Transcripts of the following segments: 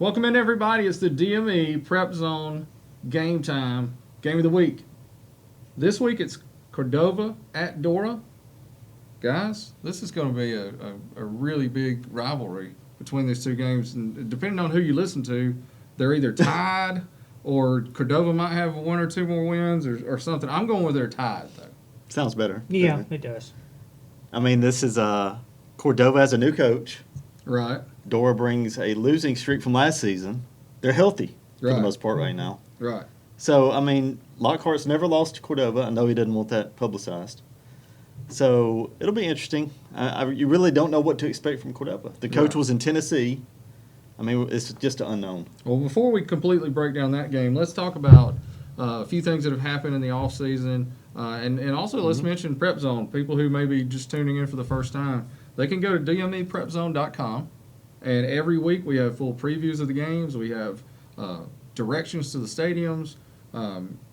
Welcome in, everybody. It's the DME PrepZone Gametime Game of the Week. This week it's Cordova at Dora. Guys, this is going to be a really big rivalry between these two games. And depending on who you listen to, they're either tied or Cordova might have one or two more wins or something. I'm going with they're tied, though. Sounds better. Yeah, it does. I mean, this is Cordova has a new coach. Right. Dora brings a losing streak from last season. They're healthy for the most part right now. Right. So, I mean, Lockhart's never lost to Cordova. I know he didn't want that publicized. So, it'll be interesting. You really don't know what to expect from Cordova. The coach was in Tennessee. I mean, it's just an unknown. Well, before we completely break down that game, let's talk about a few things that have happened in the offseason. And also let's mention PrepZone. People who may be just tuning in for the first time, they can go to DME and every week we have full previews of the games. We have directions to the stadiums.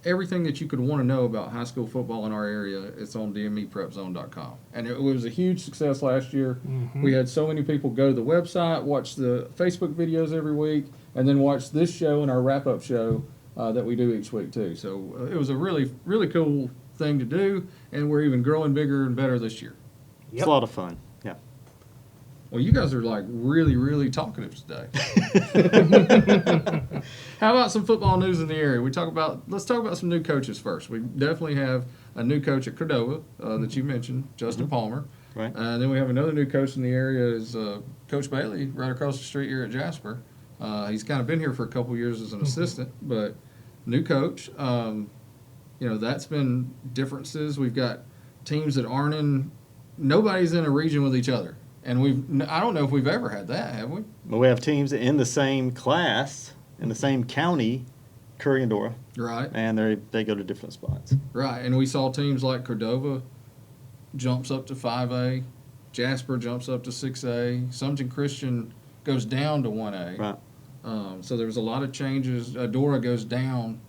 Everything that you could want to know about high school football in our area, it's on DMEPrepZone.com. And it was a huge success last year. Mm-hmm. We had so many people go to the website, watch the Facebook videos every week, and then watch this show and our wrap-up show that we do each week too. So it was a really, really cool thing to do, and we're even growing bigger and better this year. It's a lot of fun. Yeah. Well, you guys are like really, really talkative today. How about some football news in the area? Let's talk about some new coaches first. We definitely have a new coach at Cordova that you mentioned, Justin Palmer. Right. Then we have another new coach in the area is Coach Bailey, right across the street here at Jasper. He's kind of been here for a couple years as an assistant, but new coach. That's been differences. We've got teams that nobody's in a region with each other. And I don't know if we've ever had that, have we? Well, we have teams in the same class, in the same county, Curry and Dora. Right. And they go to different spots. Right. And we saw teams like Cordova jumps up to 5A, Jasper jumps up to 6A, Sumter Christian goes down to 1A. Right. So there was a lot of changes. Dora goes down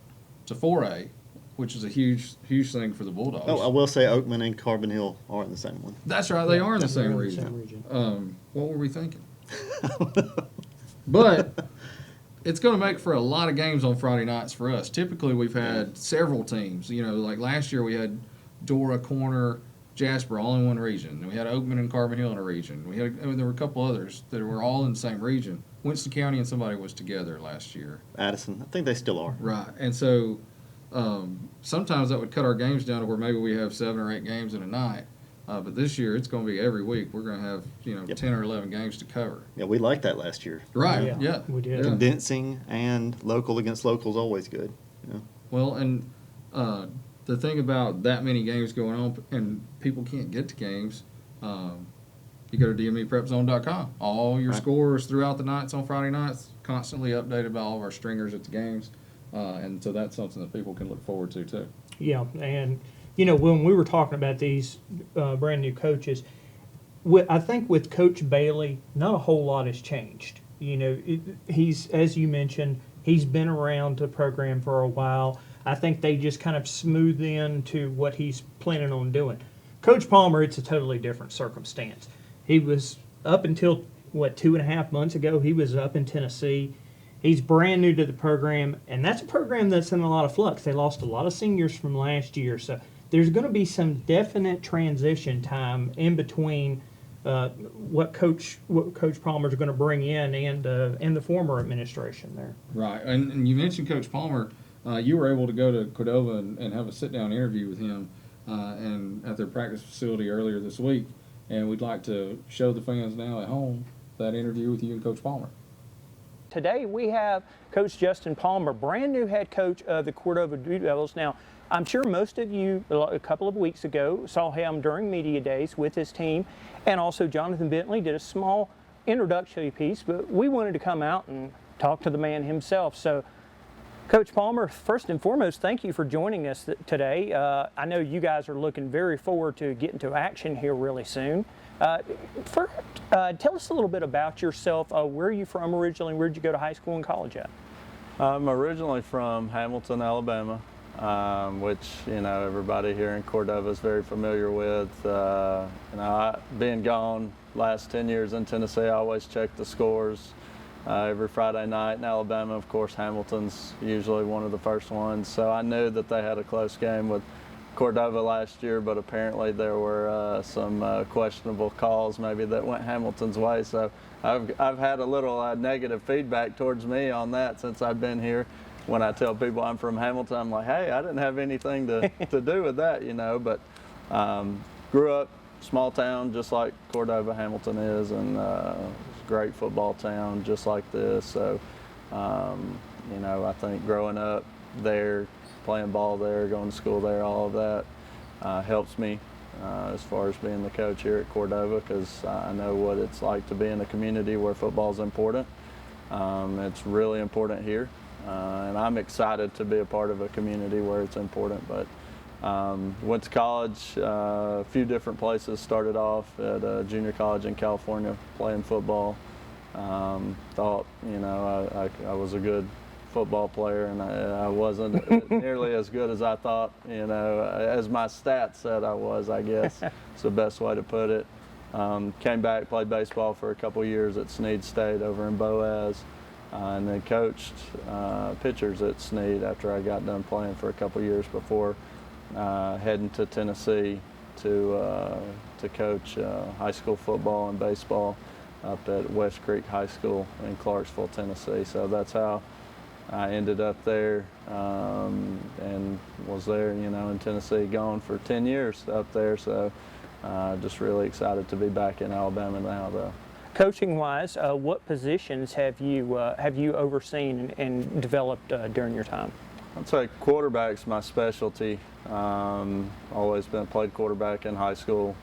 to 4A, which is a huge, huge thing for the Bulldogs. Oh, I will say Oakman and Carbon Hill are in the same one. That's right. They are in the same region. What were we thinking? But it's going to make for a lot of games on Friday nights for us. Typically, we've had several teams. Like last year we had Dora, Corner, Jasper all in one region. And we had Oakman and Carbon Hill in a region. There were a couple others that were all in the same region. Winston County and somebody was together last year. Addison. I think they still are. Right. And so sometimes that would cut our games down to where maybe we have 7 or 8 games in a night. But this year it's going to be every week. We're going to have 10 or 11 games to cover. Yeah, we liked that last year. Right. Yeah. We did. Yeah. Condensing and local against local is always good. Yeah. Well, and the thing about that many games going on and people can't get to games, you go to DMEPrepZone.com. All your scores throughout the nights on Friday nights, constantly updated by all of our stringers at the games. And so that's something that people can look forward to, too. Yeah, and, when we were talking about these brand new coaches, I think with Coach Bailey, not a whole lot has changed. He's, as you mentioned, he's been around the program for a while. I think they just kind of smooth into what he's planning on doing. Coach Palmer, it's a totally different circumstance. He was up until, 2.5 months ago, he was up in Tennessee. He's brand new to the program, and that's a program that's in a lot of flux. They lost a lot of seniors from last year, so there's going to be some definite transition time in between what Coach Palmer is going to bring in and the former administration there. Right, and you mentioned Coach Palmer. You were able to go to Cordova and have a sit-down interview with him and at their practice facility earlier this week, and we'd like to show the fans now at home that interview with you and Coach Palmer. Today we have Coach Justin Palmer, brand new head coach of the Cordova Blue Devils. Now, I'm sure most of you, a couple of weeks ago, saw him during media days with his team, and also Jonathan Bentley did a small introductory piece, but we wanted to come out and talk to the man himself. So, Coach Palmer, first and foremost, thank you for joining us today. I know you guys are looking very forward to getting to action here really soon. First, tell us a little bit about yourself. Where are you from originally? Where did you go to high school and college at? I'm originally from Hamilton, Alabama, which everybody here in Cordova is very familiar with. Being gone last 10 years in Tennessee, I always check the scores every Friday night. In Alabama, of course, Hamilton's usually one of the first ones. So I knew that they had a close game with Cordova last year, but apparently there were some questionable calls maybe that went Hamilton's way. So I've had a little negative feedback towards me on that since I've been here. When I tell people I'm from Hamilton, I'm like, hey, I didn't have anything to do with that, you know. But grew up small town just like Cordova, Hamilton is, and it's a great football town just like this. So, you know, I think growing up there, playing ball there, going to school there, all of that helps me as far as being the coach here at Cordova, because I know what it's like to be in a community where football is important. It's really important here, and I'm excited to be a part of a community where it's important. But went to college, a few different places. Started off at a junior college in California playing football. Thought, you know, I was a good football player, and I wasn't nearly as good as I thought, you know, as my stats said I was, I guess. It's the best way to put it. Came back, played baseball for a couple years at Snead State over in Boaz, and then coached pitchers at Snead after I got done playing for a couple years before heading to Tennessee to coach high school football and baseball up at West Creek High School in Clarksville, Tennessee. So that's how I ended up there, and was there, you know, in Tennessee, gone for 10 years up there. So just really excited to be back in Alabama now, though. Coaching-wise, what positions have you overseen and developed during your time? I'd say quarterback's my specialty. Always played quarterback in high school.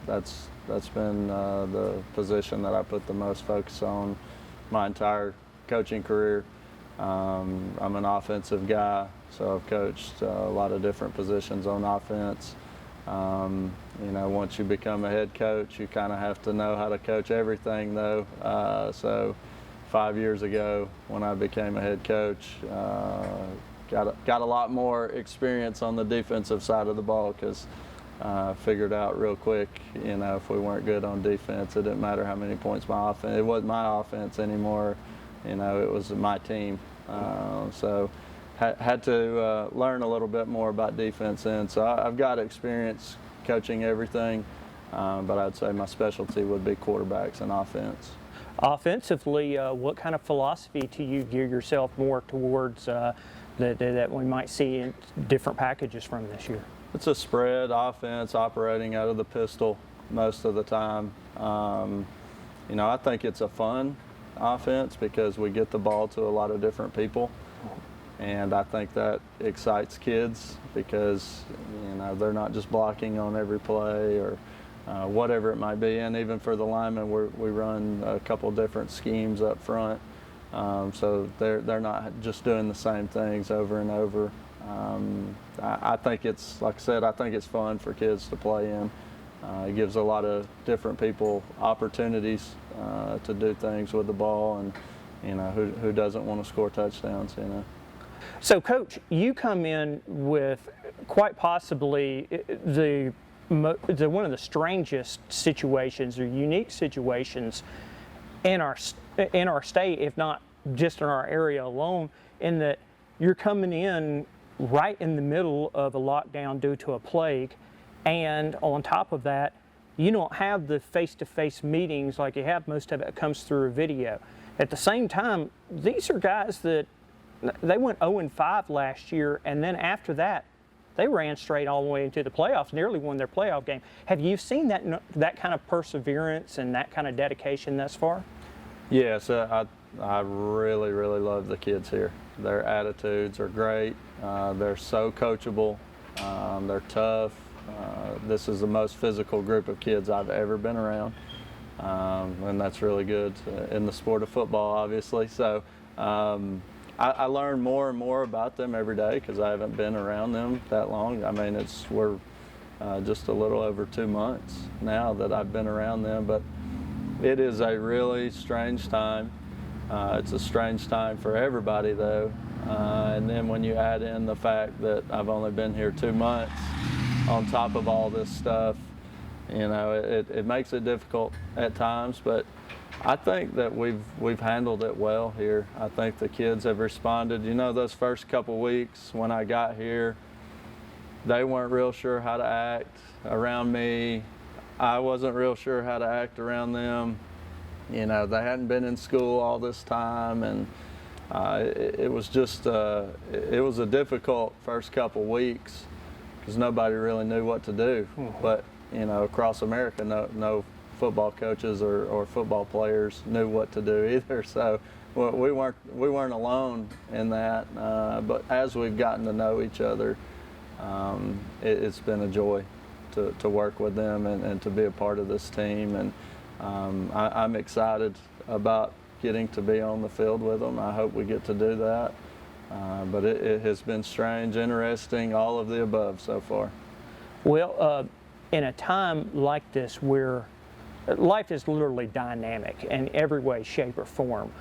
That's been the position that I put the most focus on my entire coaching career. I'm an offensive guy, so I've coached a lot of different positions on offense. You know, once you become a head coach, you kind of have to know how to coach everything, though. So 5 years ago, when I became a head coach, got a lot more experience on the defensive side of the ball, because figured out real quick, you know, if we weren't good on defense, it didn't matter how many points my offense. It wasn't my offense anymore. You know, it was my team. So had to learn a little bit more about defense, and so I've got experience coaching everything, but I'd say my specialty would be quarterbacks and offense. Offensively, what kind of philosophy do you gear yourself more towards that we might see in different packages from this year? It's a spread offense, operating out of the pistol most of the time. You know, I think it's a fun offense because we get the ball to a lot of different people, and I think that excites kids because, you know, they're not just blocking on every play or whatever it might be. And even for the linemen, we run a couple different schemes up front, so they're not just doing the same things over and over. I think it's, like I said, I think it's fun for kids to play in. It gives a lot of different people opportunities to do things with the ball, and, you know, who doesn't want to score touchdowns, you know. So, Coach, you come in with quite possibly one of the strangest situations or unique situations in our state, if not just in our area alone, in that you're coming in right in the middle of a lockdown due to a plague, and on top of that, you don't have the face-to-face meetings like you have. Most of it comes through a video. At the same time, these are guys that they went 0-5 last year, and then after that, they ran straight all the way into the playoffs, nearly won their playoff game. Have you seen that kind of perseverance and that kind of dedication thus far? Yes, I really, really love the kids here. Their attitudes are great. They're so coachable. They're tough. This is the most physical group of kids I've ever been around, and that's really good in the sport of football, obviously. So I learn more and more about them every day because I haven't been around them that long. I mean, we're just a little over 2 months now that I've been around them, but it is a really strange time. It's a strange time for everybody, though. And then when you add in the fact that I've only been here 2 months on top of all this stuff, you know, it makes it difficult at times, but I think that we've handled it well here. I think the kids have responded. You know, those first couple weeks when I got here, they weren't real sure how to act around me. I wasn't real sure how to act around them. You know, they hadn't been in school all this time, and it was just it was a difficult first couple weeks because nobody really knew what to do. But you know, across America, no football coaches or football players knew what to do either. So we weren't alone in that. But as we've gotten to know each other, it's been a joy to work with them and to be a part of this team. And I'm excited about getting to be on the field with them. I hope we get to do that. But it has been strange, interesting, all of the above so far. Well, in a time like this where life is literally dynamic in every way, shape, or form,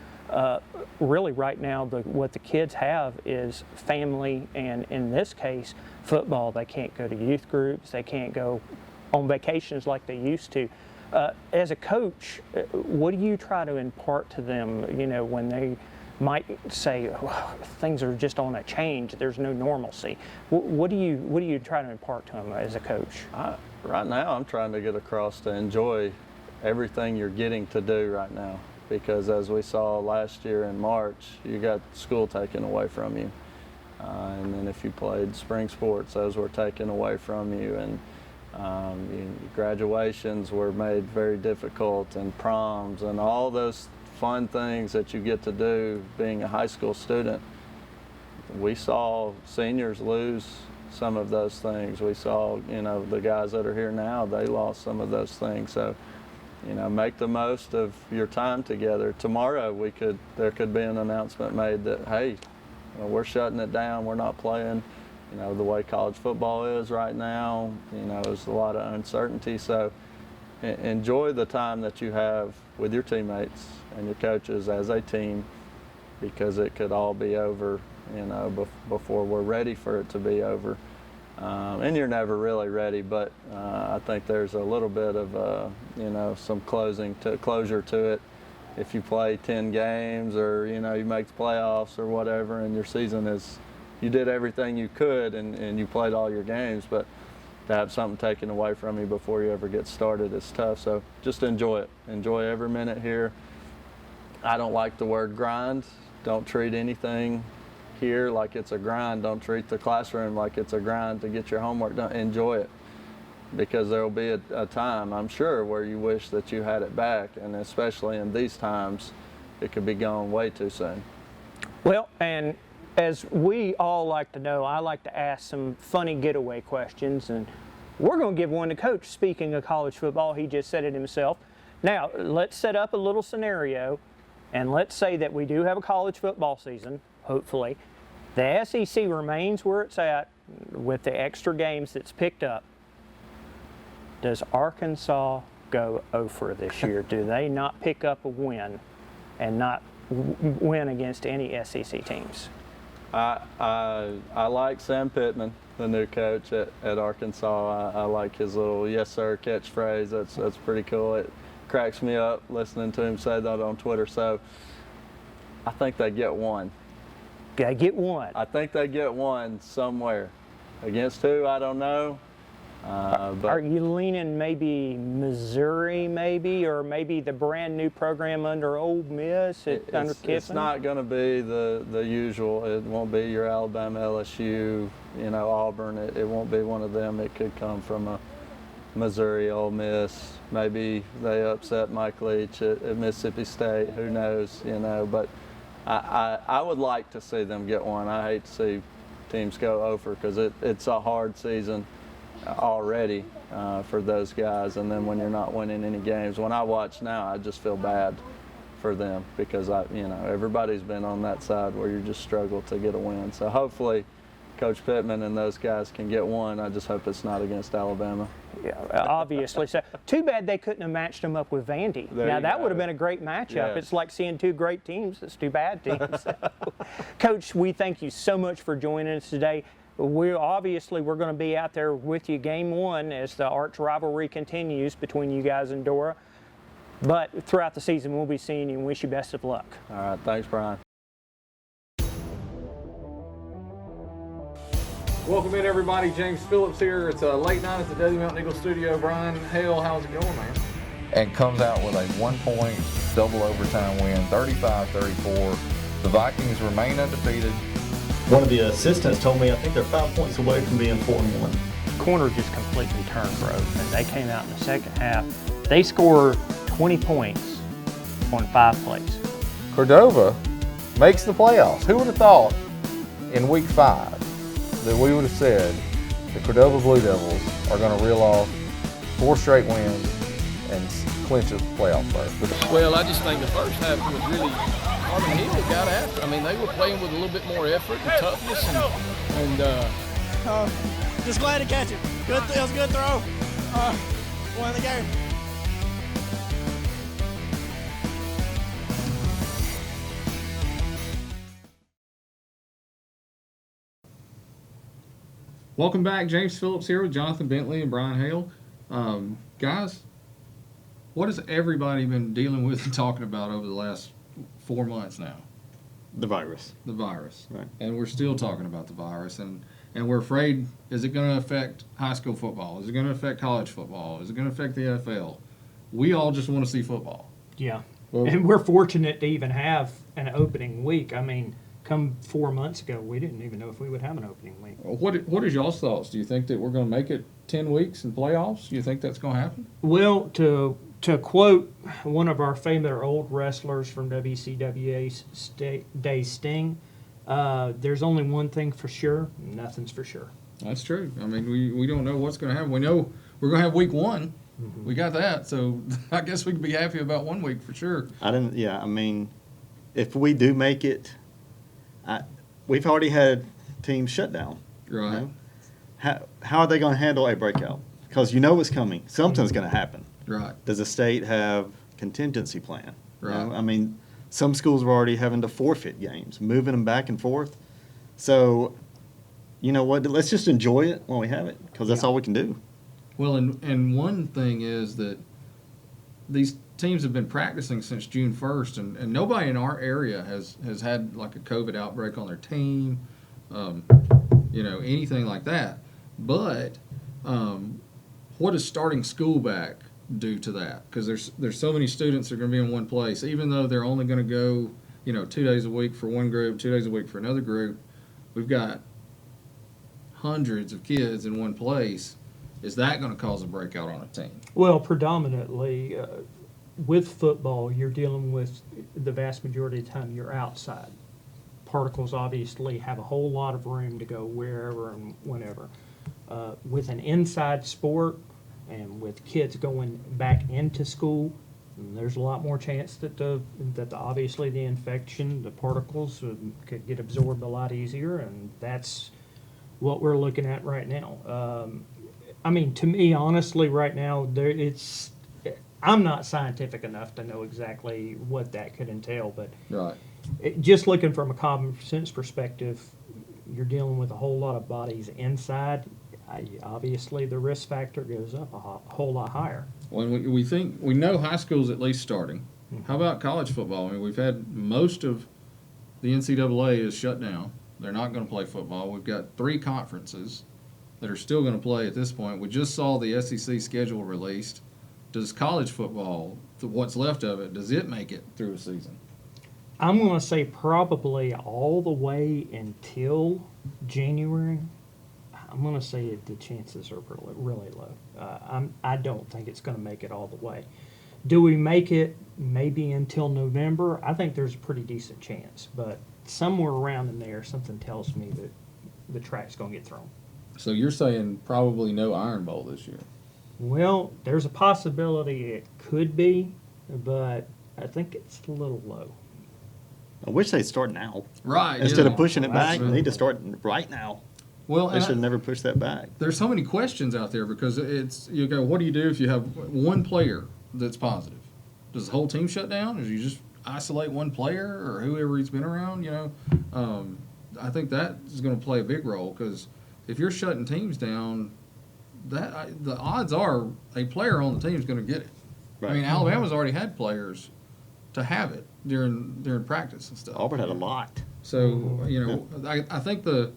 really right now what the kids have is family, and in this case, football. They can't go to youth groups. They can't go on vacations like they used to. As a coach, what do you try to impart to them, you know, when they might say, oh, things are just on a change, there's no normalcy? What do you try to impart to them as a coach? Right now, I'm trying to get across to enjoy everything you're getting to do right now, because as we saw last year in March, you got school taken away from you, and then if you played spring sports, those were taken away from you, and graduations were made very difficult, and proms and all those fun things that you get to do being a high school student. We saw seniors lose some of those things. We saw, you know, the guys that are here now, they lost some of those things. So, you know, make the most of your time together. Tomorrow there could be an announcement made that, hey, we're shutting it down, we're not playing. You know, the way college football is right now, you know, there's a lot of uncertainty. So enjoy the time that you have with your teammates and your coaches as a team, because it could all be over, you know, before we're ready for it to be over. And you're never really ready, but I think there's a little bit of, you know, some closure to it. If you play 10 games, or, you know, you make the playoffs or whatever, and your season is, you did everything you could and you played all your games, but to have something taken away from you before you ever get started is tough. So just enjoy it. Enjoy every minute here. I don't like the word grind. Don't treat anything here like it's a grind. Don't treat the classroom like it's a grind to get your homework done. Enjoy it, because there will be a time, I'm sure, where you wish that you had it back, and especially in these times, it could be gone way too soon. Well, and as we all like to know, I like to ask some funny getaway questions, and we're going to give one to Coach. Speaking of college football, he just said it himself. Now, let's set up a little scenario, and let's say that we do have a college football season, hopefully. The SEC remains where it's at with the extra games that's picked up. Does Arkansas go over this year? Do they not pick up a win and not win against any SEC teams? I like Sam Pittman, the new coach at Arkansas. I like his little "yes sir" catchphrase. That's pretty cool. It cracks me up listening to him say that on Twitter. So I think they get one. They get one. I think they get one somewhere. Against who, I don't know. But are you leaning maybe Missouri, maybe, or maybe the brand new program under Ole Miss under Kiffin? It's not going to be the usual. It won't be your Alabama, LSU, you know, Auburn. It won't be one of them. It could come from a Missouri, Ole Miss. Maybe they upset Mike Leach at Mississippi State. Who knows, you know? But I would like to see them get one. I hate to see teams go over, because it's a hard season already for those guys, and then when you're not winning any games, when I watch now, I just feel bad for them, because you know, everybody's been on that side where you just struggle to get a win. So hopefully Coach Pittman and those guys can get one. I just hope it's not against Alabama. Yeah, obviously. So too bad they couldn't have matched them up with Vandy. Now that would have been a great matchup. Yes. It's like seeing two great teams. It's two bad teams. Coach, we thank you so much for joining us today. We're going to be out there with you game one as the arch rivalry continues between you guys and Dora. But throughout the season, we'll be seeing you and wish you best of luck. All right, thanks, Brian. Welcome in, everybody. James Phillips here. It's a late night at the Desert Mountain Eagle studio. Brian Hale, how's it going, man? And comes out with a 1-point double overtime win, 35-34. The Vikings remain undefeated. One of the assistants told me I think they're 5 points away from being 4-1. Corner just completely turned, bro. And they came out in the second half. They scored 20 points on 5 plays. Cordova makes the playoffs. Who would have thought in week 5 that we would have said the Cordova Blue Devils are going to reel off 4 straight wins and clinch a playoff berth? Well, I just think the first half was really Harmon Hill got after. I mean, they were playing with a little bit more effort and toughness, and just glad to catch it. Good, it was a good throw. Won the game. Welcome back. James Phillips here with Jonathan Bentley and Brian Hale. Guys, what has everybody been dealing with and talking about over the last 4 months now? The virus. The virus. Right. And we're still talking about the virus. And we're afraid, is it going to affect high school football? Is it going to affect college football? Is it going to affect the NFL? We all just want to see football. Yeah. Well, And we're fortunate to even have an opening week. I mean, come 4 months ago, we didn't even know if we would have an opening week. what is y'all's thoughts? Do you think that we're going to make it 10 weeks in playoffs? Do you think that's going to happen? Well, to quote one of our favorite old wrestlers from WCWA's Day, Sting, there's only one thing for sure, nothing's for sure. That's true. I mean, we don't know what's going to happen. We know we're going to have week 1. Mm-hmm. We got that. So I guess we can be happy about 1 week for sure. I mean, if we do make it, we've already had teams shut down. Right. You know? How are they going to handle a breakout? Because you know it's coming. Something's going to happen. Right. Does the state have contingency plan? Right. You know? I mean, some schools are already having to forfeit games, moving them back and forth. So, you know what? Let's just enjoy it while we have it, because that's all we can do. Well, and one thing is that these teams have been practicing since June 1st, and nobody in our area has had like a COVID outbreak on their team, anything like that. But what does starting school back do to that? Because there's so many students that are going to be in one place, even though they're only going to go 2 days a week for one group, 2 days a week for another group. We've got hundreds of kids in one place. Is that going to cause a breakout on a team? Well, predominantly with football, you're dealing with the vast majority of the time you're outside. Particles obviously have a whole lot of room to go wherever and whenever. With an inside sport and with kids going back into school, there's a lot more chance that obviously the infection, the particles could get absorbed a lot easier, and that's what we're looking at right now. I mean, to me, honestly, right now, I'm not scientific enough to know exactly what that could entail, but Right. Just looking from a common sense perspective, you're dealing with a whole lot of bodies inside. Obviously, the risk factor goes up a whole lot higher. When we know high school's at least starting. How about college football? I mean, we've had most of the NCAA is shut down. They're not going to play football. We've got 3 conferences that are still going to play at this point. We just saw the SEC schedule released. Does college football, what's left of it, does it make it through a season? I'm going to say probably all the way until January. I'm going to say the chances are really low. I don't think it's going to make it all the way. Do we make it maybe until November? I think there's a pretty decent chance, but somewhere around in there, something tells me that the track's going to get thrown. So you're saying probably no Iron Bowl this year? Well, there's a possibility it could be, but I think it's a little low. I wish they'd start now. Right. Instead of pushing it back, they Absolutely. need to start right now. Well, They should have never pushed that back. there's so many questions out there because you go, what do you do if you have one player that's positive? Does the whole team shut down? Or do you just isolate one player or whoever he's been around? I think that is going to play a big role because if you're shutting teams down, the odds are a player on the team is going to get it. I mean, Alabama's already had players to have it during practice and stuff. Auburn had a lot. So, I think the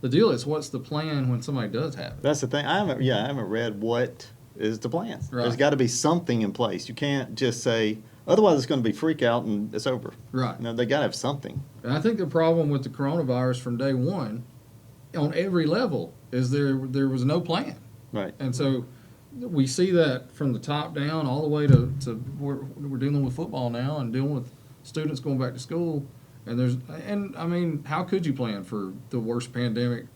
deal is, what's the plan when somebody does have it? That's the thing. I haven't read what is the plan. Right. There's got to be something in place. You can't just say, otherwise it's going to be freak out and it's over. Right. They got to have something. And I think the problem with the coronavirus from day one, on every level, is there was no plan. Right. And so we see that from the top down all the way to we're dealing with football now and dealing with students going back to school. And I mean, how could you plan for the worst pandemic,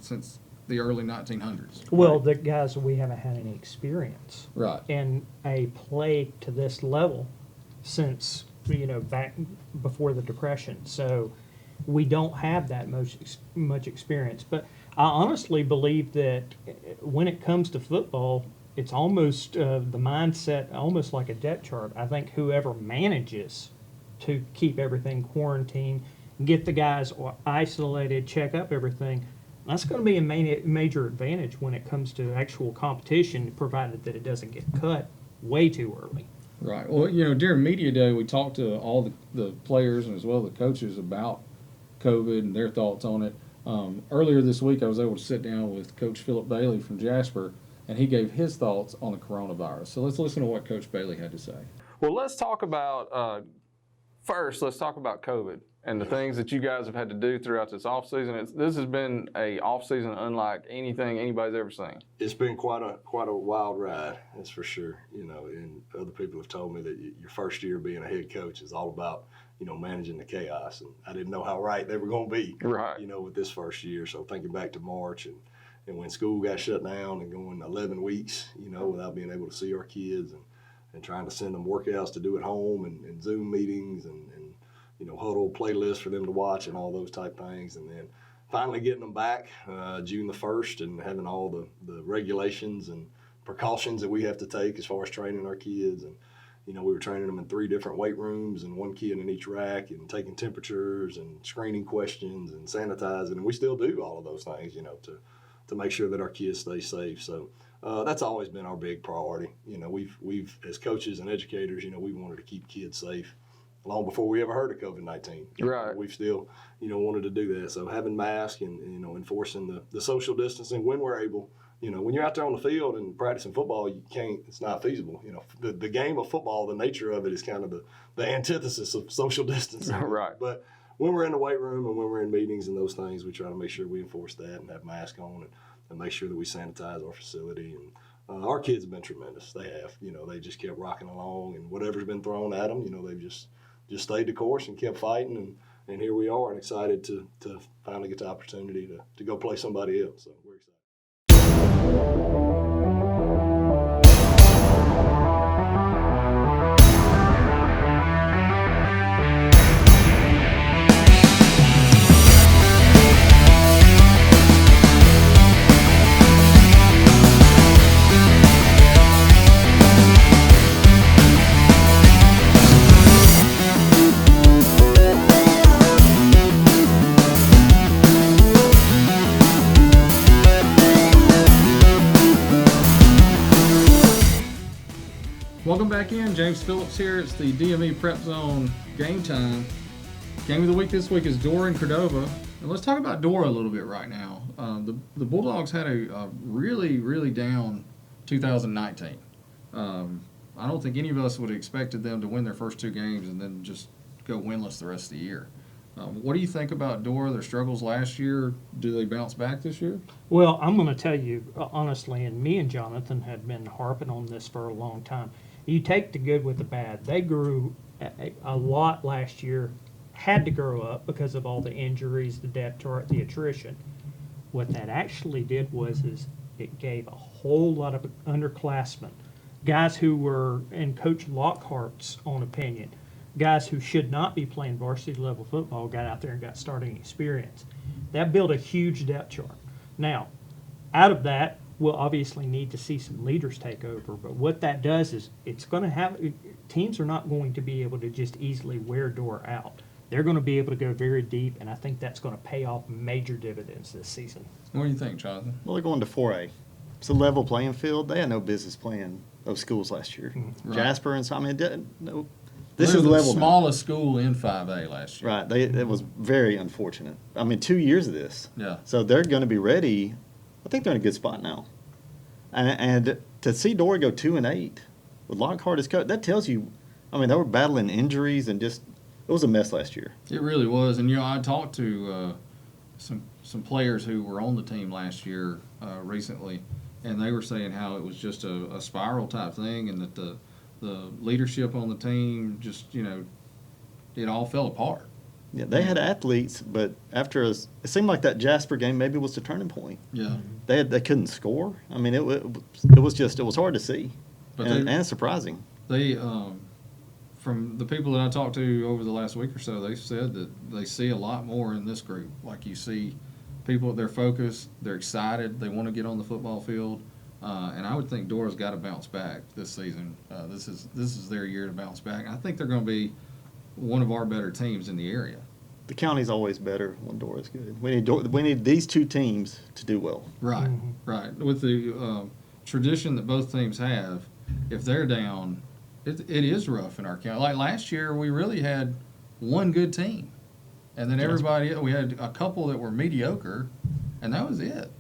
since the early 1900s? Well, the guys, we haven't had any experience Right. in a plague to this level since, back before the Depression. So we don't have that much experience. But I honestly believe that when it comes to football, it's almost the mindset, almost like a depth chart. I think whoever manages to keep everything quarantined, get the guys isolated, check up everything, that's going to be a major advantage when it comes to actual competition, provided that it doesn't get cut way too early. Right. Well, during media day, we talked to all the players and as well the coaches about COVID and their thoughts on it. Earlier this week, I was able to sit down with Coach Philip Bailey from Jasper, and he gave his thoughts on the coronavirus. So let's listen to what Coach Bailey had to say. Well, let's talk about first. Let's talk about COVID and the things that you guys have had to do throughout this off season. This has been a off season unlike anything anybody's ever seen. It's been quite a wild ride, that's for sure. And other people have told me that your first year being a head coach is all about managing the chaos, and I didn't know how right they were going to be. Right. With this first year. So thinking back to March and when school got shut down and going 11 weeks, without being able to see our kids and trying to send them workouts to do at home and Zoom meetings and huddle playlists for them to watch and all those type things. And then finally getting them back June the 1st and having all the regulations and precautions that we have to take as far as training our kids. And, we were training them in 3 different weight rooms and 1 kid in each rack and taking temperatures and screening questions and sanitizing. And we still do all of those things, to make sure that our kids stay safe. So that's always been our big priority. We've as coaches and educators, we wanted to keep kids safe long before we ever heard of COVID-19. Right. We've still, wanted to do that. So having masks and, enforcing the social distancing when we're able. When you're out there on the field and practicing football, it's not feasible. The game of football, the nature of it is kind of the antithesis of social distancing. Right. But when we're in the weight room and when we're in meetings and those things, we try to make sure we enforce that and have masks on and make sure that we sanitize our facility. And our kids have been tremendous. They have. They just kept rocking along, and whatever's been thrown at them, they've just stayed the course and kept fighting. And here we are, and excited to finally get the opportunity to go play somebody else. So we're excited. Welcome back in. James Phillips here. It's the DME PrepZone Gametime. Game of the week this week is Dora and Cordova. And let's talk about Dora a little bit right now. The Bulldogs had a really, really down 2019. I don't think any of us would have expected them to win their first 2 games and then just go winless the rest of the year. What do you think about Dora, their struggles last year? Do they bounce back this year? Well, I'm going to tell you honestly, and me and Jonathan had been harping on this for a long time. You take the good with the bad. They grew a lot last year, had to grow up because of all the injuries, the depth chart, the attrition. What that actually did was it gave a whole lot of underclassmen, guys who were in Coach Lockhart's own opinion, guys who should not be playing varsity level football got out there and got starting experience. That built a huge depth chart. Now, out of that, we'll obviously need to see some leaders take over. But what that does is it's going to have teams are not going to be able to just easily wear Dora out. They're going to be able to go very deep, and I think that's going to pay off major dividends this season. What do you think, Jonathan? Well, they're going to 4A. It's a level playing field. They had no business playing of schools last year. Right. Jasper and so, I mean, this They is were the the level now. smallest school in 5A last year. Right. It was very unfortunate. I mean, 2 years of this. Yeah. So they're going to be ready. I think they're in a good spot now. And to see Dora go 2-8 with Lockhart as coach, that tells you, I mean, they were battling injuries and just, it was a mess last year. It really was. And, I talked to some players who were on the team last year recently, and they were saying how it was just a spiral type thing, and that the leadership on the team just, it all fell apart. Yeah, they had athletes, but it seemed like that Jasper game maybe was the turning point. Yeah. They couldn't score. I mean, it was hard to see, But and surprising. They from the people that I talked to over the last week or so, they said that they see a lot more in this group. Like, you see people, they're focused, they're excited, they want to get on the football field, and I would think Dora's got to bounce back this season. This is their year to bounce back. I think they're going to be one of our better teams in the area. The county's always better when Dora's good. We need these two teams to do well. Right, right. With the tradition that both teams have, if they're down, it is rough in our county. Like last year, we really had one good team, and then we had a couple that were mediocre, and that was it.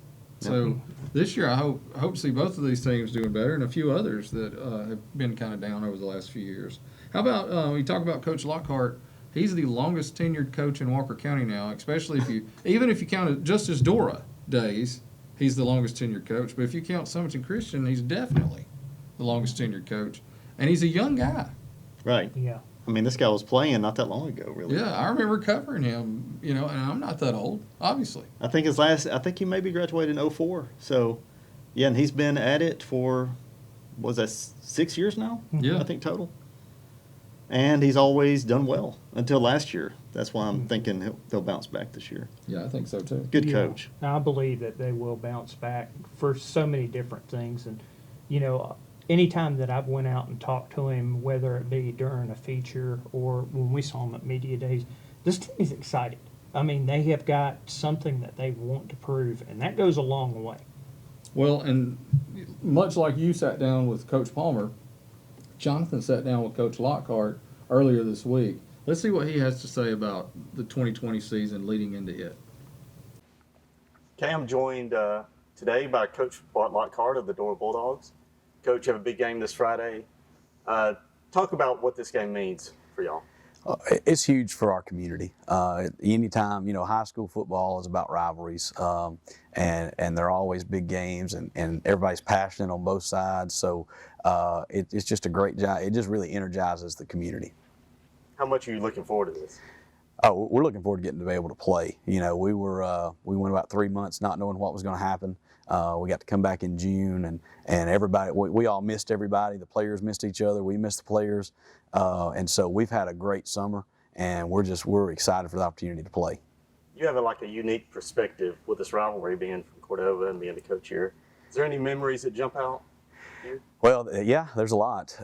So this year, I hope to see both of these teams doing better, and a few others that have been kind of down over the last few years. How about we talk about Coach Lockhart? He's the longest tenured coach in Walker County now, especially even if you count it just as Dora days, he's the longest tenured coach. But if you count Summerton Christian, he's definitely the longest tenured coach. And he's a young guy. Right. Yeah. I mean, this guy was playing not that long ago, really. Yeah, I remember covering him, and I'm not that old, obviously. I think he maybe graduated in 04. So, yeah, and he's been at it for, was that 6 years now? Yeah. I think total. And he's always done well until last year. That's why I'm thinking they'll bounce back this year. Yeah, I think so too. Good Yeah. coach. I believe that they will bounce back for so many different things. And, anytime that I've went out and talked to him, whether it be during a feature or when we saw him at media days, this team is excited. I mean, they have got something that they want to prove, and that goes a long way. Well, and much like you sat down with Coach Palmer, Jonathan sat down with Coach Lockhart earlier this week. Let's see what he has to say about the 2020 season leading into it. Okay, I'm joined today by Coach Lockhart of the Dora Bulldogs. Coach, you have a big game this Friday. Talk about what this game means for y'all. It's huge for our community. Anytime, high school football is about rivalries, and they're always big games, and everybody's passionate on both sides. So it's just a great job. It just really energizes the community. How much are you looking forward to this? Oh, we're looking forward to getting to be able to play. We went about 3 months not knowing what was going to happen. We got to come back in June, and everybody, we all missed everybody. The players missed each other. We missed the players. And so we've had a great summer, and we're excited for the opportunity to play. You have a unique perspective with this rivalry, being from Cordova and being the coach here. Is there any memories that jump out? Well, yeah, there's a lot.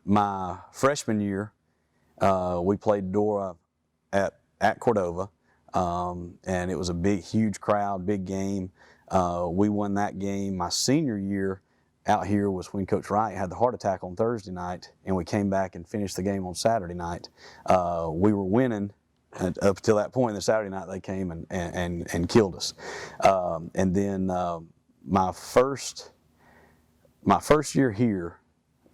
My freshman year, we played Dora at Cordova, and it was a huge crowd, big game. We won that game. My senior year out here was when Coach Wright had the heart attack on Thursday night, and we came back and finished the game on Saturday night. We were winning up until that point. The Saturday night they came and killed us. And then my first year here,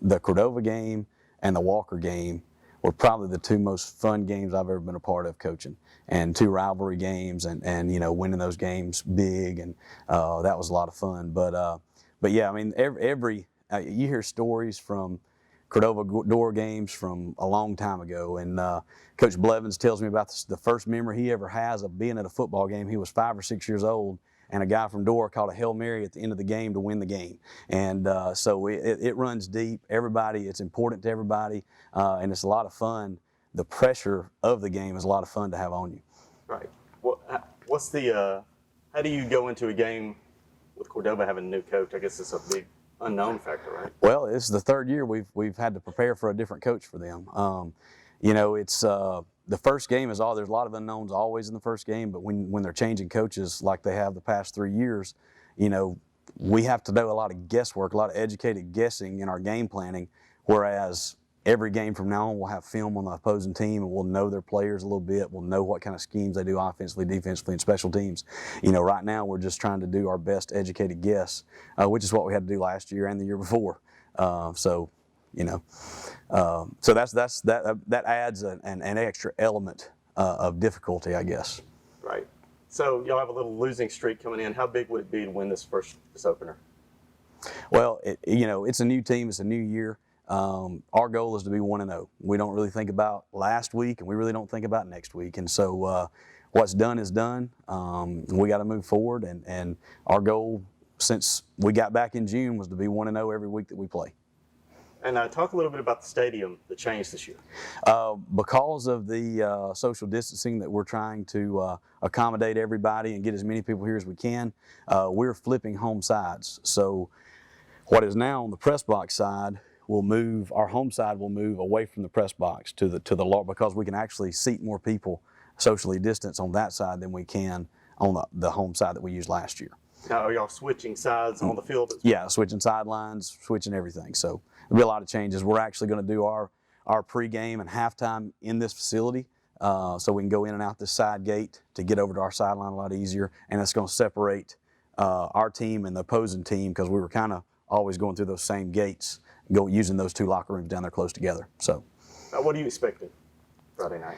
the Cordova game and the Walker game were probably the two most fun games I've ever been a part of coaching, and two rivalry games, and winning those games big, and that was a lot of fun. But yeah, I mean, you hear stories from Cordova Dora games from a long time ago, and Coach Blevins tells me about the first memory he ever has of being at a football game. He was 5 or 6 years old, and a guy from Dora called a Hail Mary at the end of the game to win the game. And so it runs deep. It's important to everybody, and it's a lot of fun. The pressure of the game is a lot of fun to have on you. Right. Well, how do you go into a game with Cordova having a new coach? I guess it's a big unknown factor, right? Well, this is the third year we've had to prepare for a different coach for them. It's the first game there's a lot of unknowns always in the first game, but when they're changing coaches like they have the past 3 years, we have to do a lot of guesswork, a lot of educated guessing in our game planning, whereas every game from now on we'll have film on the opposing team and we'll know their players a little bit. We'll know what kind of schemes they do offensively, defensively, and special teams. Right now we're just trying to do our best educated guess, which is what we had to do last year and the year before. So that adds an extra element of difficulty, I guess. Right. So y'all have a little losing streak coming in. How big would it be to win this opener? Well, it's a new team. It's a new year. Our goal is to be 1-0. We don't really think about last week, and we really don't think about next week. And so what's done is done. We got to move forward, and our goal since we got back in June was to be 1-0 every week that we play. And talk a little bit about the stadium, the change this year. Because of the social distancing that we're trying to accommodate everybody and get as many people here as we can, we're flipping home sides. So what is now on the press box side will move, our home side will move away from the press box to the large, because we can actually seat more people socially distanced on that side than we can on the home side that we used last year. Now, are y'all switching sides on the field? Yeah, switching sidelines, switching everything. So there'll be a lot of changes. We're actually going to do our pregame and halftime in this facility, so we can go in and out this side gate to get over to our sideline a lot easier, and it's going to separate our team and the opposing team, because we were kind of always going through those same gates, using those two locker rooms down there close together. So, what are you expecting Friday night?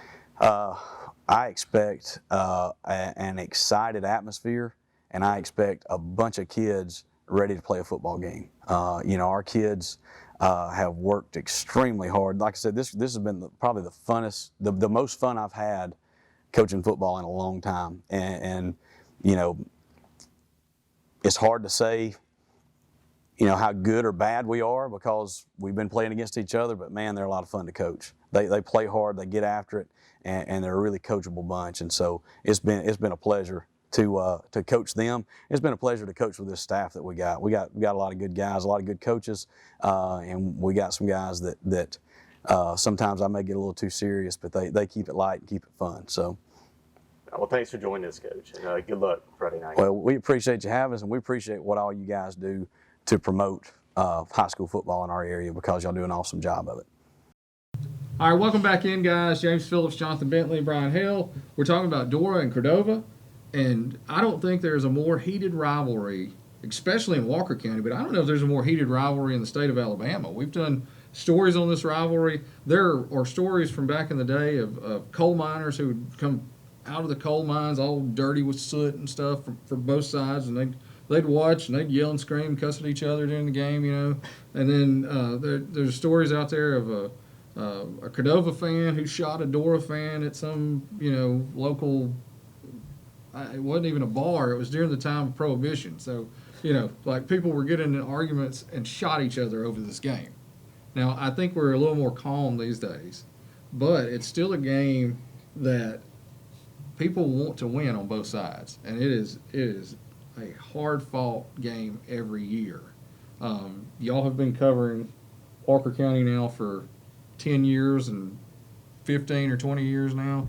I expect an excited atmosphere, and I expect a bunch of kids ready to play a football game. Our kids have worked extremely hard. Like I said, this has been probably the funnest, the most fun I've had coaching football in a long time. And it's hard to say how good or bad we are, because we've been playing against each other, but man, they're a lot of fun to coach. They play hard, they get after it, and they're a really coachable bunch. And so it's been a pleasure to coach them. It's been a pleasure to coach with this staff that we got. We got a lot of good guys, a lot of good coaches, and we got some guys that sometimes I may get a little too serious, but they keep it light and keep it fun. So. Well, thanks for joining us, Coach, and good luck Friday night. Well, we appreciate you having us, and we appreciate what all you guys do to promote high school football in our area, because y'all do an awesome job of it. All right, welcome back in, guys. James Phillips, Jonathan Bentley, Brian Hale. We're talking about Dora and Cordova, and I don't think there's a more heated rivalry, especially in Walker County, but I don't know if there's a more heated rivalry in the state of Alabama. We've done stories on this rivalry. There are stories from back in the day of coal miners who would come out of the coal mines all dirty with soot and stuff for both sides, and they'd watch and they'd yell and scream, cuss at each other during the game, And then there's stories out there of a Cordova fan who shot a Dora fan at some, local. It wasn't even a bar. It was during the time of Prohibition. So, like people were getting in arguments and shot each other over this game. Now, I think we're a little more calm these days, but it's still a game that people want to win on both sides, and it is a hard-fought game every year. Y'all have been covering Walker County now for 10 years and 15 or 20 years now.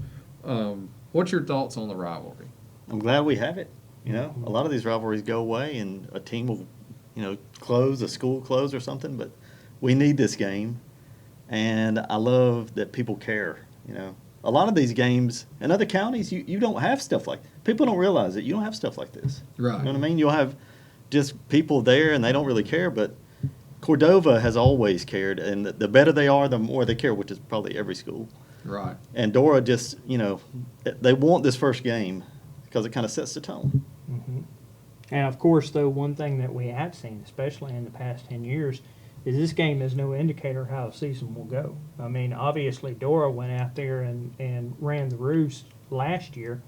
What's your thoughts on the rivalry? I'm glad we have it. A lot of these rivalries go away and a team will, close, a school close or something, but we need this game. And I love that people care, A lot of these games in other counties, you don't have stuff like – people don't realize it. You don't have stuff like this. Right. You know what I mean? You'll have just people there and they don't really care, but Cordova has always cared. And the better they are, the more they care, which is probably every school. Right. And Dora just, they want this first game because it kind of sets the tone. Mm-hmm. And, of course, though, one thing that we have seen, especially in the past 10 years, is this game is no indicator how the season will go. I mean, obviously, Dora went out there and ran the roost last year,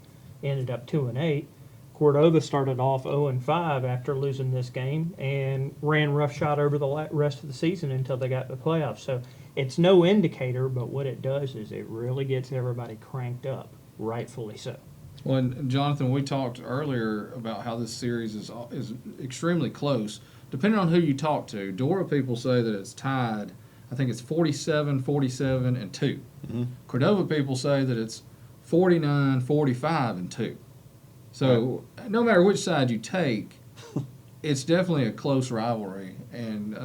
ended up 2-8. Cordova started off 0-5 after losing this game and ran roughshod over the rest of the season until they got to the playoffs. So it's no indicator, but what it does is it really gets everybody cranked up, rightfully so. Well, and Jonathan, we talked earlier about how this series is extremely close. Depending on who you talk to, Dora people say that it's tied. I think it's 47-2. Mm-hmm. Cordova people say that it's 49-45-2. So no matter which side you take, it's definitely a close rivalry, and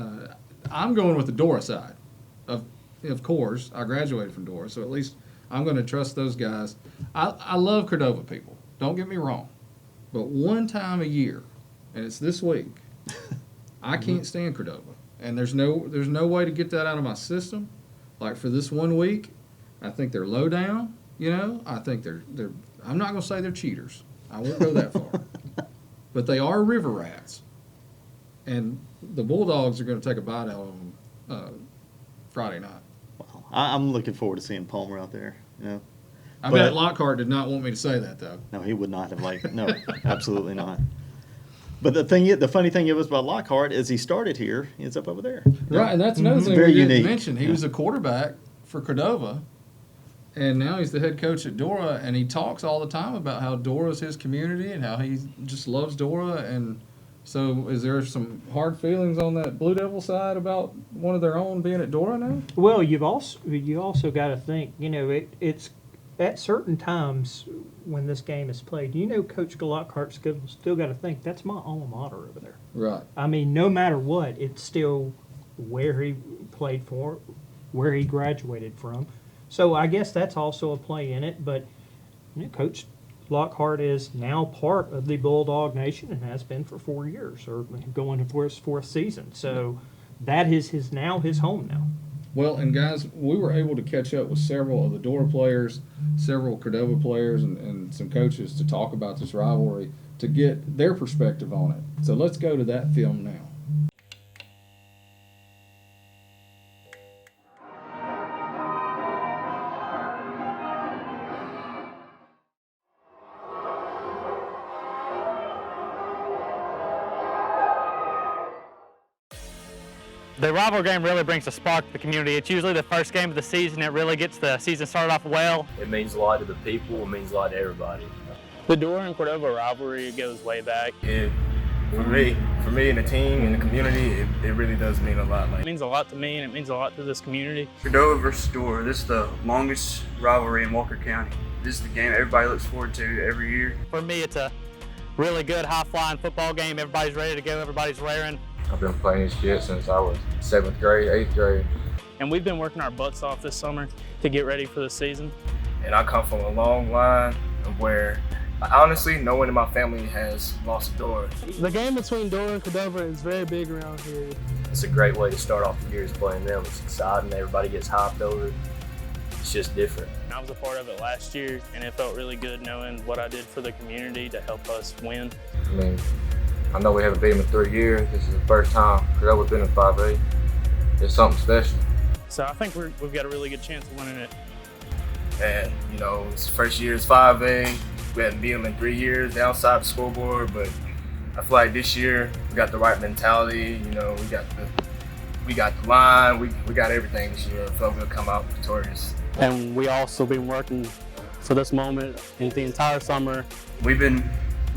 I'm going with the Dora side. Of course, I graduated from Dora, so at least I'm going to trust those guys. I love Cordova people. Don't get me wrong, but one time a year, and it's this week, I can't stand Cordova, and there's no way to get that out of my system. Like for this 1 week, I think they're low down. You know, I think they're. I'm not going to say they're cheaters. I won't go that far, but they are river rats, and the Bulldogs are going to take a bite out of them Friday night. Wow. I'm looking forward to seeing Palmer out there. You know, I bet Lockhart did not want me to say that though. No, he would not have liked it. No, absolutely not. But the funny thing is about Lockhart is he started here, he ends up over there. Right, and that's another thing Very we didn't unique. mention. He was a quarterback for Cordova, and now he's the head coach at Dora, and he talks all the time about how Dora's his community and how he just loves Dora. And so is there some hard feelings on that Blue Devil side about one of their own being at Dora now? Well, you also got to think, it's at certain times when this game is played, Coach Lockhart's still got to think that's my alma mater over there. Right. I mean, no matter what, it's still where he played for, where he graduated from. So I guess that's also a play in it. But Coach Lockhart is now part of the Bulldog Nation and has been for 4 years, or going for his 4th season. So that is his home now. Well, and guys, we were able to catch up with several of the Dora players, several Cordova players, and some coaches to talk about this rivalry to get their perspective on it. So let's go to that film now. The rivalry game really brings a spark to the community. It's usually the first game of the season. It really gets the season started off well. It means a lot to the people. It means a lot to everybody. The Dora and Cordova rivalry goes way back. For me and the team and the community, it really does mean a lot. It means a lot to me, and it means a lot to this community. Cordova versus Dora. This is the longest rivalry in Walker County. This is the game everybody looks forward to every year. For me, it's a really good, high-flying football game. Everybody's ready to go. Everybody's raring. I've been playing this shit since I was 7th grade, 8th grade. And we've been working our butts off this summer to get ready for the season. And I come from a long line of where, honestly, no one in my family has lost a Dora. The game between Dora and Cordova is very big around here. It's a great way to start off the year is playing them. It's exciting. Everybody gets hyped over it. It's just different. I was a part of it last year, and it felt really good knowing what I did for the community to help us win. I mean, I know we haven't beat them in 3 years. This is the first time Cordova's been in 5A. It's something special. So I think we've got a really good chance of winning it. And, it's first year is 5A. We hadn't beat them in 3 years outside the scoreboard, but I feel like this year we got the right mentality. We got the line. We got everything this year. I feel like we'll come out victorious. And we also been working for this moment the entire summer. We've been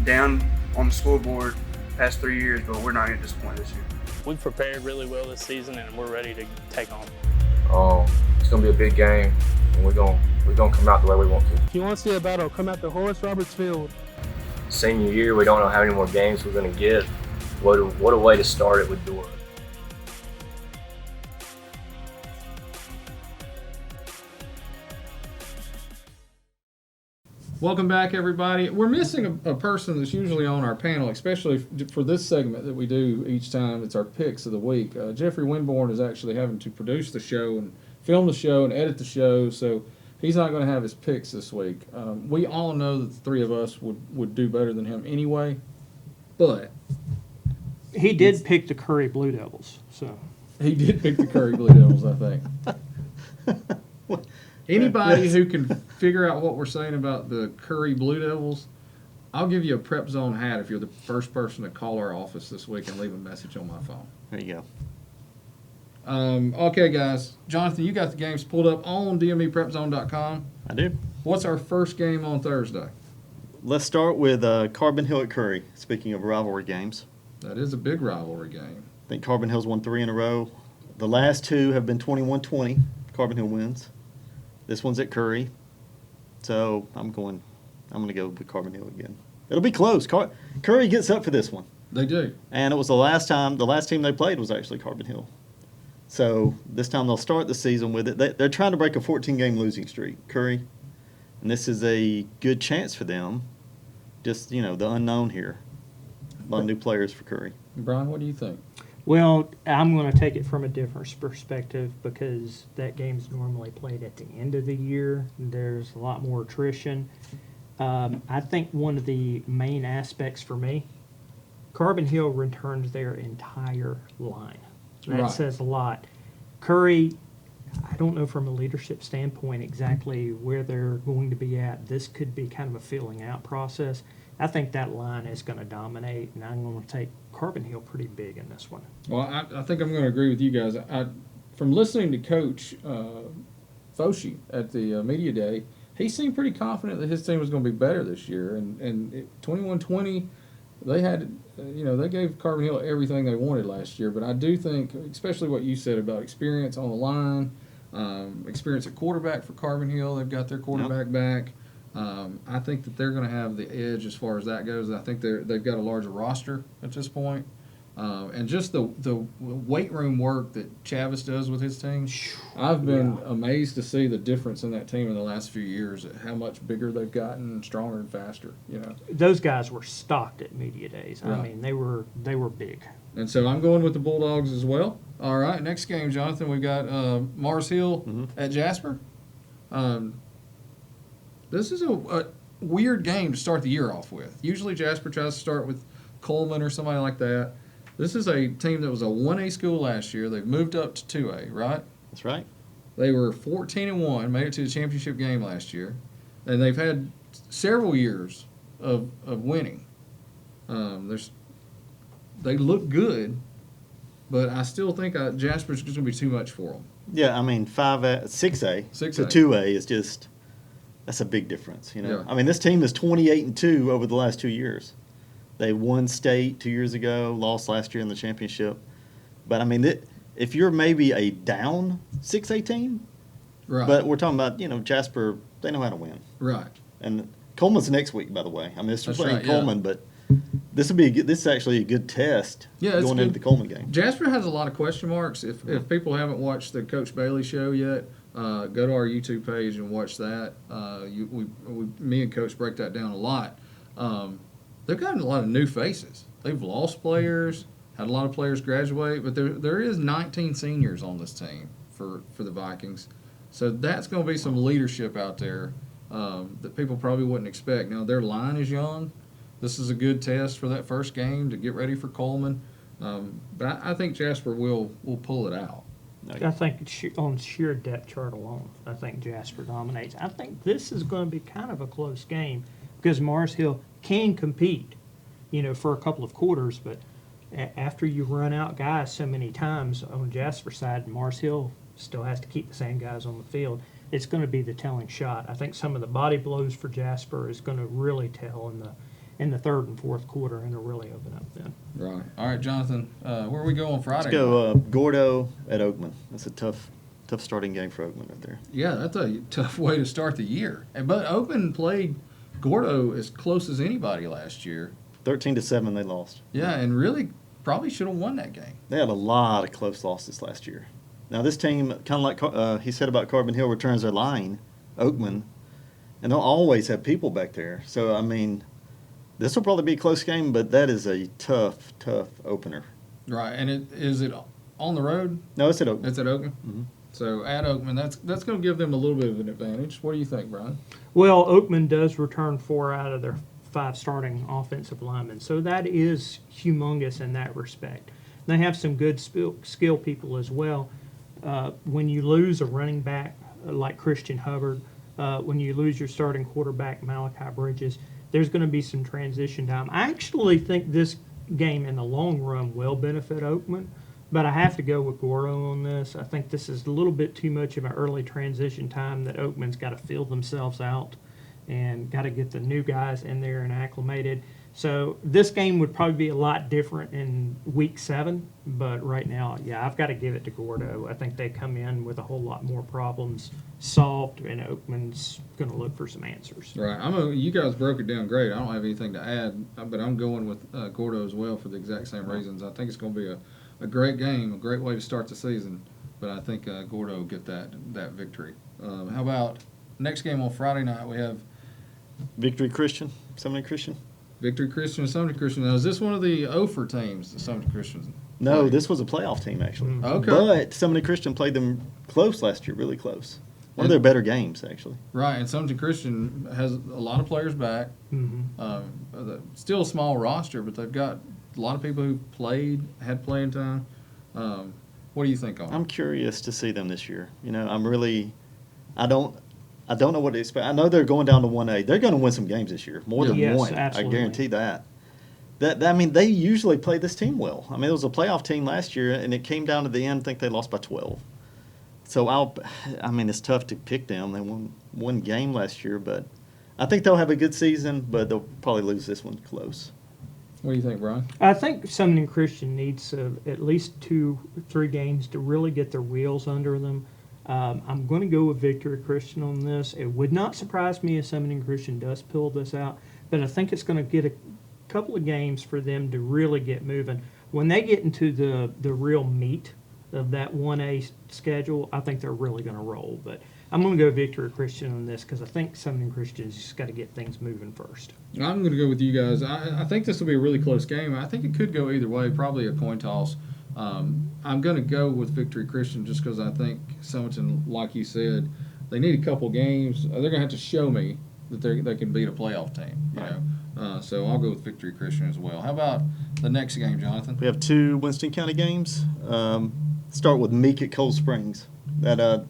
down on the scoreboard past 3 years, but we're not going to disappoint this year. We've prepared really well this season, and we're ready to take on. It's going to be a big game, and we're going to come out the way we want to. If you want to see a battle, come out to Horace Roberts Field. Senior year, we don't know how many more games we're going to get. What a way to start it with Dora. Welcome back, everybody. We're missing a person that's usually on our panel, especially for this segment that we do each time. It's our picks of the week. Jeffrey Winborn is actually having to produce the show and film the show and edit the show, so he's not going to have his picks this week. We all know that the three of us would do better than him anyway, but he did pick the Curry Blue Devils. So he did pick the Curry Blue Devils, I think. Anybody who can figure out what we're saying about the Curry Blue Devils, I'll give you a PrepZone hat if you're the first person to call our office this week and leave a message on my phone. There you go. Okay, guys. Jonathan, you got the games pulled up on DMEPrepZone.com. I do. What's our first game on Thursday? Let's start with Carbon Hill at Curry, speaking of rivalry games. That is a big rivalry game. I think Carbon Hill's won 3 in a row. The last 2 have been 21-20. Carbon Hill wins. This one's at Curry, so I'm going to go with Carbon Hill again. It'll be close. Curry gets up for this one. They do. And it was the last team they played was actually Carbon Hill. So this time they'll start the season with it. They're trying to break a 14-game losing streak, Curry. And this is a good chance for them. Just, the unknown here. A lot of new players for Curry. Brian, what do you think? Well, I'm going to take it from a different perspective because that game's normally played at the end of the year. There's a lot more attrition. I think one of the main aspects for me, Carbon Hill returned their entire line. That Right. says a lot. Curry, I don't know from a leadership standpoint exactly where they're going to be at. This could be kind of a filling out process. I think that line is going to dominate, and I'm going to take Carbon Hill pretty big in this one. Well, I think I'm going to agree with you guys. From listening to Coach Foshi at the media day, he seemed pretty confident that his team was going to be better this year. And 21-20, they had, they gave Carbon Hill everything they wanted last year. But I do think, especially what you said about experience on the line, experience at quarterback for Carbon Hill, they've got their quarterback back. I think that they're going to have the edge as far as that goes. I think they've got a larger roster at this point. And just the weight room work that Chavis does with his team, I've been amazed to see the difference in that team in the last few years, how much bigger they've gotten, stronger and faster. Those guys were stocked at media days. Yeah. I mean, they were big. And so I'm going with the Bulldogs as well. All right, next game, Jonathan, we've got Mars Hill at Jasper. This is a weird game to start the year off with. Usually Jasper tries to start with Coleman or somebody like that. This is a team that was a 1A school last year. They've moved up to 2A, right? That's right. They were 14-1, made it to the championship game last year. And they've had several years of winning. They look good, but I still think Jasper's going to be too much for them. Yeah, I mean, 6A to 2A is just – that's a big difference, Yeah. I mean, this team is 28-2 over the last 2 years. They won state 2 years ago, lost last year in the championship. But, I mean, if you're maybe a down 6A team, right. But we're talking about, Jasper, they know how to win. Right. And Coleman's next week, by the way. I mean, it's That's playing right, Coleman, but this is actually a good test going into the Coleman game. Jasper has a lot of question marks. If people haven't watched the Coach Bailey show yet, go to our YouTube page and watch that. Me and Coach break that down a lot. They've gotten a lot of new faces. They've lost players, had a lot of players graduate, but there is 19 seniors on this team for the Vikings. So that's going to be some leadership out there that people probably wouldn't expect. Now, their line is young. This is a good test for that first game to get ready for Coleman. But I think Jasper will pull it out. I think on sheer depth chart alone, I think Jasper dominates. I think this is going to be kind of a close game because Mars Hill can compete, for a couple of quarters. But after you run out guys so many times on Jasper's side, Mars Hill still has to keep the same guys on the field. It's going to be the telling shot. I think some of the body blows for Jasper is going to really tell in the third and fourth quarter, and it'll really open up then. Right. All right, Jonathan, where are we going Friday? Let's go Gordo at Oakman. That's a tough starting game for Oakman right there. Yeah, that's a tough way to start the year. But Oakman played Gordo as close as anybody last year. 13-7 they lost. Yeah, and really probably should have won that game. They had a lot of close losses last year. Now this team, kind of like he said about Carbon Hill, returns their line, Oakman, and they'll always have people back there. So, I mean, this will probably be a close game, but that is a tough opener. Right, and is it on the road? No, it's at Oakman. It's at Oakman? Mm-hmm. So at Oakman, that's going to give them a little bit of an advantage. What do you think, Brian? Well, Oakman does return 4 out of their 5 starting offensive linemen, so that is humongous in that respect. They have some good skill people as well. When you lose a running back like Christian Hubbard, when you lose your starting quarterback Malachi Bridges, there's going to be some transition time. I actually think this game in the long run will benefit Oakman, but I have to go with Gordo on this. I think this is a little bit too much of an early transition time that Oakman's got to feel themselves out and got to get the new guys in there and acclimated. So this game would probably be a lot different in week 7, but right now, yeah, I've got to give it to Gordo. I think they come in with a whole lot more problems solved, and Oakman's going to look for some answers. Right. You guys broke it down great. I don't have anything to add, but I'm going with Gordo as well for the exact same reasons. I think it's going to be a great game, a great way to start the season, but I think Gordo will get that victory. How about next game on Friday night? We have Victory Christian, Seminary Christian. Victory Christian and Sumter Christian. Now, is this one of the Ophir teams, the Sumter Christian? No, this was a playoff team, actually. Okay. But Seminary Christian played them close last year, really close. One of their better games, actually. Right, and Sumter Christian has a lot of players back. Still a small roster, but they've got a lot of people who had playing time. What do you think on it? I'm curious to see them this year. I don't know what to expect. I know they're going down to 1A. They're going to win some games this year, more than one. Absolutely. I guarantee that. They usually play this team well. I mean, it was a playoff team last year, and it came down to the end. I think they lost by 12. So it's tough to pick them. They won one game last year, but I think they'll have a good season, but they'll probably lose this one close. What do you think, Brian? I think Sumner Christian needs at least 2-3 games to really get their wheels under them. I'm going to go with Victory Christian on this. It would not surprise me if Sumner Christian does pull this out, but I think it's going to get a couple of games for them to really get moving. When they get into the real meat of that 1A schedule, I think they're really going to roll. But I'm going to go Victory Christian on this because I think Sumner Christian's just got to get things moving first. I'm going to go with you guys. I think this will be a really close game. I think it could go either way, probably a coin toss. I'm going to go with Victory Christian just because I think Summerton, like you said, they need a couple games. They're going to have to show me that they can beat a playoff team. So I'll go with Victory Christian as well. How about the next game, Jonathan? We have 2 Winston County games. Start with Meek at Cold Springs.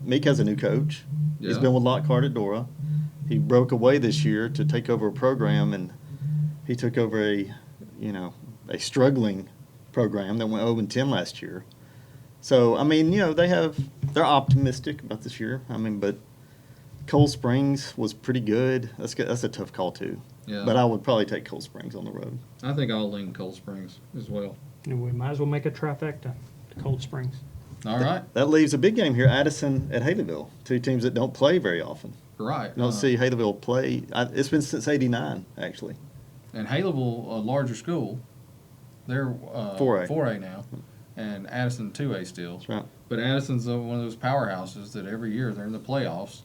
Meek has a new coach. Yeah. He's been with Lockhart at Dora. He broke away this year to take over a program, and he took over a struggling program that went 0-10 last year. So they're optimistic about this year. But Cold Springs was pretty good. That's a tough call too. Yeah. But I would probably take Cold Springs on the road. I think I'll lean Cold Springs as well. And we might as well make a trifecta to Cold Springs. All right. That leaves a big game here, Addison at Haleyville, 2 teams that don't play very often. Right. You don't see Haleyville play. It's been since '89, actually. And Haleyville, a larger school, they're 4A now, and Addison 2A still. That's right. But Addison's one of those powerhouses that every year they're in the playoffs.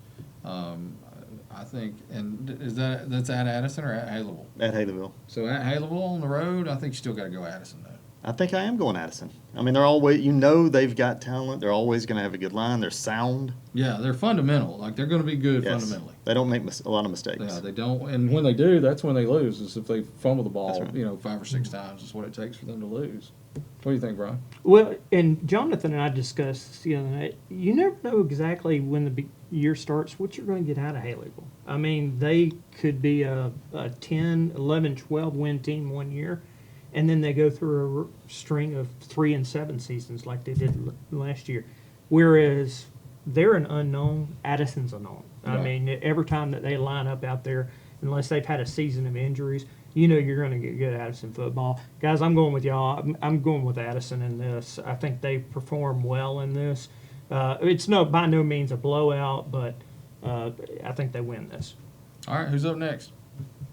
I think, and that's at Addison or at Haleyville? At Haleyville. So at Haleyville on the road, I think you still got to go Addison though. I think I am going Addison. They're always, they've got talent. They're always going to have a good line. They're sound. Yeah, they're fundamental. Like they're going to be good fundamentally. They don't make a lot of mistakes. Yeah, they don't. And when they do, that's when they lose. Is if they fumble the ball, That's right. 5 or 6 times is what it takes for them to lose. What do you think, Brian? Well, and Jonathan and I discussed the other night, you never know exactly when the year starts what you're going to get out of Haleyville. They could be a 10, 11, 12 win team one year, and then they go through a string of 3-7 seasons like they did last year. Whereas they're an unknown, Addison's a known. Right. Every time that they line up out there, unless they've had a season of injuries, you're going to get good Addison football. Guys, I'm going with y'all. I'm going with Addison in this. I think they perform well in this. It's by no means a blowout, but I think they win this. All right, who's up next?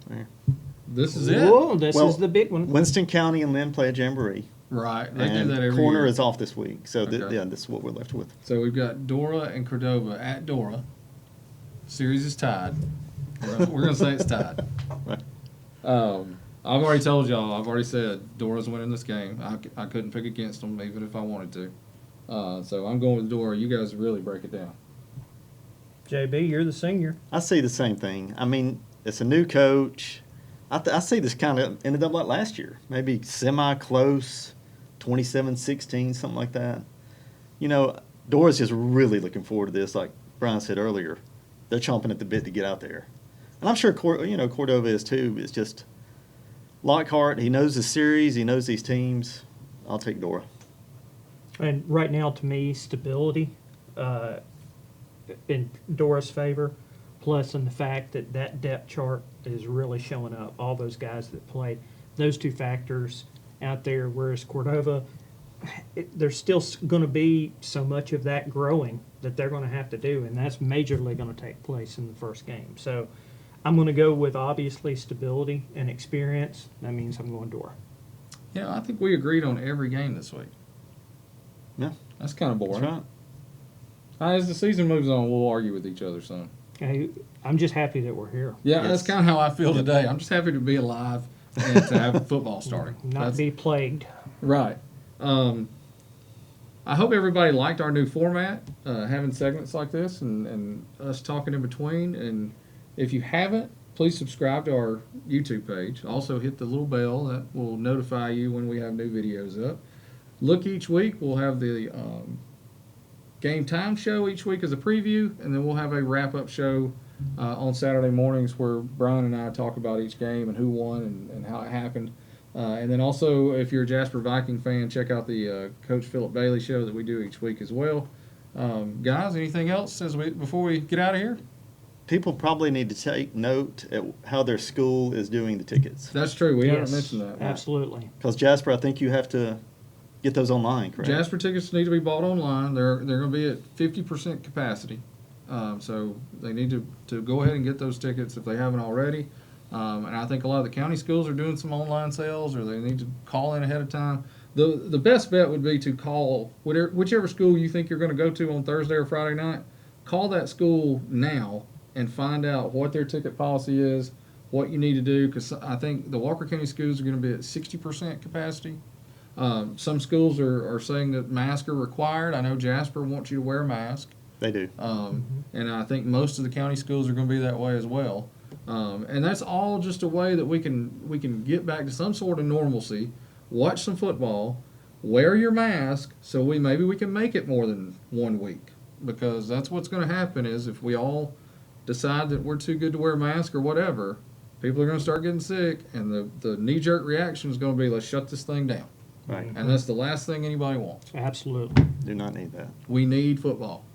There. This is it. Whoa, this is the big one. Winston County and Lynn play a jamboree. Right, they and do that every Corner year. is off this week, so Okay. this is what we're left with. So we've got Dora and Cordova at Dora. Series is tied. We're going to say it's tied. Right. I've already told y'all. I've already said Dora's winning this game. I couldn't pick against them even if I wanted to. So I'm going with Dora. You guys really break it down. JB, you're the senior. I see the same thing. It's a new coach. I see this kind of ended up like last year, maybe semi-close, 27-16, something like that. Dora's just really looking forward to this. Like Brian said earlier, they're chomping at the bit to get out there. And I'm sure Cordova is too. It's just Lockhart, he knows the series, he knows these teams. I'll take Dora. And right now, to me, stability in Dora's favor, plus in the fact that depth chart is really showing up. All those guys that played. those two factors out there, whereas Cordova, there's still going to be so much of that growing that they're going to have to do, and that's majorly going to take place in the first game. So I'm going to go with obviously stability and experience. That means I'm going Dora. Yeah, I think we agreed on every game this week. Yeah. That's kind of boring. That's right. As the season moves on, we'll argue with each other some. Hey, I'm just happy that we're here. Yeah, that's kind of how I feel today. I'm just happy to be alive and to have football starting. Not be plagued. Right. I hope everybody liked our new format, having segments like this and us talking in between. And if you haven't, please subscribe to our YouTube page. Also hit the little bell that will notify you when we have new videos up. Look each week. We'll have the Game Time show each week as a preview, and then we'll have a wrap-up show on Saturday mornings where Brian and I talk about each game and who won and how it happened. And then also, if you're a Jasper Viking fan, check out the Coach Philip Bailey show that we do each week as well. Guys, anything else before we get out of here? People probably need to take note at how their school is doing the tickets. That's true. We haven't mentioned that. Absolutely. Because Jasper, I think you have to get those online, correct? Jasper tickets need to be bought online. They're going to be at 50% capacity. So they need to go ahead and get those tickets if they haven't already. And I think a lot of the county schools are doing some online sales, or they need to call in ahead of time. The best bet would be to call whichever school you think you're going to go to on Thursday or Friday night. Call that school now and find out what their ticket policy is, what you need to do, because I think the Walker County schools are going to be at 60% capacity. Some schools are saying that masks are required. I know Jasper wants you to wear a mask. They do. And I think most of the county schools are going to be that way as well. And that's all just a way that we can get back to some sort of normalcy, watch some football, wear your mask, so maybe we can make it more than 1 week. Because that's what's going to happen is if we all decide that we're too good to wear a mask or whatever, people are going to start getting sick, and the knee-jerk reaction is going to be, let's shut this thing down. Right. And that's the last thing anybody wants. Absolutely. Do not need that. We need football.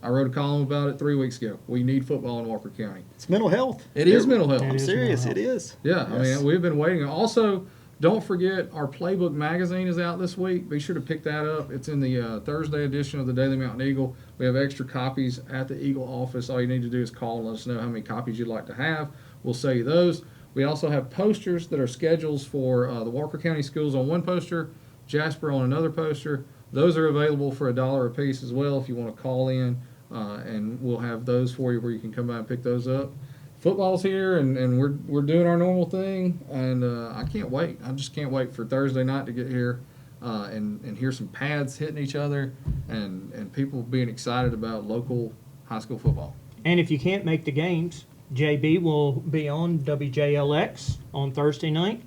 I wrote a column about it 3 weeks ago. We need football in Walker County. It's mental health. It is mental health. I'm serious. It is. Yeah, Yes. I mean, we've been waiting. Also, don't forget our Playbook magazine is out this week. Be sure to pick that up. It's in the Thursday edition of the Daily Mountain Eagle. We have extra copies at the Eagle office. All you need to do is call and let us know how many copies you'd like to have. We'll sell you those. We also have posters that are schedules for the Walker County schools on one poster, Jasper on another poster. Those are available for $1 a piece as well if you want to call in, and we'll have those for you where you can come by and pick those up. Football's here, and we're doing our normal thing, and I can't wait. I just can't wait for Thursday night to get here and hear some pads hitting each other and people being excited about local high school football. And if you can't make the games, JB will be on WJLX on Thursday night.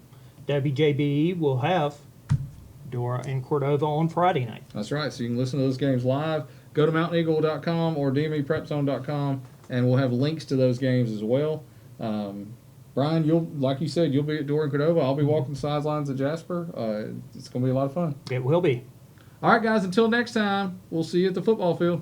WJBE will have Dora and Cordova on Friday night. That's right. So you can listen to those games live. Go to mountaneagle.com or DME PrepZone.com, and we'll have links to those games as well. Brian, like you said, you'll be at Dora and Cordova. I'll be walking the sidelines at Jasper. It's going to be a lot of fun. It will be. All right, guys, until next time, we'll see you at the football field.